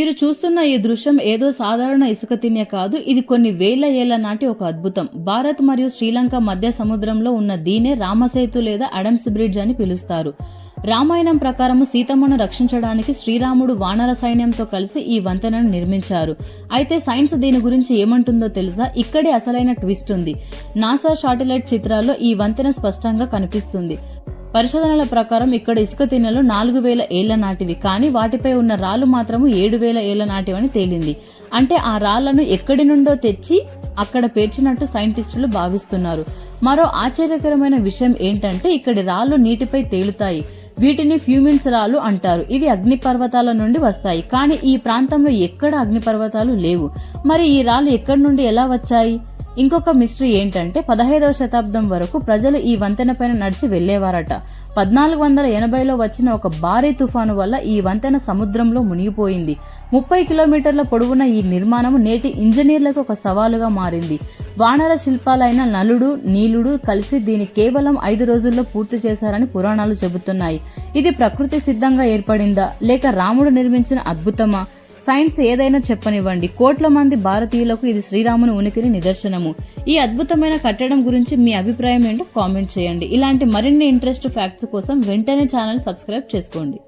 మీరు చూస్తున్న ఈ దృశ్యం ఏదో సాధారణ ఇసుక తిన్నె కాదు. ఇది కొన్ని వేల ఏళ్ల నాటి ఒక అద్భుతం. భారత్ మరియు శ్రీలంక మధ్య సముద్రంలో ఉన్న దీనే రామసేతు లేదా అడమ్స్ బ్రిడ్జ్ అని పిలుస్తారు. రామాయణం ప్రకారము సీతమ్మను రక్షించడానికి శ్రీరాముడు వానర సైన్యంతో కలిసి ఈ వంతెనను నిర్మించారు. అయితే సైన్స్ దీని గురించి ఏమంటుందో తెలుసా? ఇక్కడే అసలైన ట్విస్ట్ ఉంది. నాసా శాటిలైట్ చిత్రాల్లో ఈ వంతెన స్పష్టంగా కనిపిస్తుంది. పరిశోధనల ప్రకారం ఇక్కడ ఇసుక తిన్నెలు 4000 ఏళ్ల నాటివి, కానీ వాటిపై ఉన్న రాళ్లు మాత్రము 7000 ఏళ్ల నాటివని తేలింది. అంటే ఆ రాళ్లను ఎక్కడి నుండో తెచ్చి అక్కడ పేర్చినట్టు సైంటిస్టులు భావిస్తున్నారు. మరో ఆశ్చర్యకరమైన విషయం ఏంటంటే ఇక్కడి రాళ్లు నీటిపై తేలుతాయి. వీటిని ఫ్యూమిన్స్ రాళ్లు అంటారు. ఇవి అగ్నిపర్వతాల నుండి వస్తాయి, కానీ ఈ ప్రాంతంలో ఎక్కడ అగ్నిపర్వతాలు లేవు. మరి ఈ రాళ్లు ఎక్కడి నుండి ఎలా వచ్చాయి? ఇంకొక మిస్టరీ ఏంటంటే 15వ శతాబ్దం వరకు ప్రజలు ఈ వంతెన పైన నడిచి వెళ్లేవారట. 1480లో వచ్చిన ఒక భారీ తుఫాను వల్ల ఈ వంతెన సముద్రంలో మునిగిపోయింది. 30 కిలోమీటర్ల పొడవున ఈ నిర్మాణం నేటి ఇంజనీర్లకు ఒక సవాలుగా మారింది. వానర శిల్పాలైన నలుడు, నీలుడు కలిసి దీన్ని కేవలం 5 రోజుల్లో పూర్తి చేశారని పురాణాలు చెబుతున్నాయి. ఇది ప్రకృతి సిద్ధంగా ఏర్పడిందా లేక రాముడు నిర్మించిన అద్భుతమా? సైన్స్ ఏదైనా చెప్పనివ్వండి, కోట్ల మంది భారతీయులకు ఇది శ్రీరాముని ఉనికిని నిదర్శనము. ఈ అద్భుతమైన కట్టడం గురించి మీ అభిప్రాయం ఏంటో కామెంట్ చేయండి. ఇలాంటి మరిన్ని ఇంట్రెస్ట్ ఫ్యాక్ట్స్ కోసం వెంటనే ఛానల్ సబ్స్క్రైబ్ చేసుకోండి.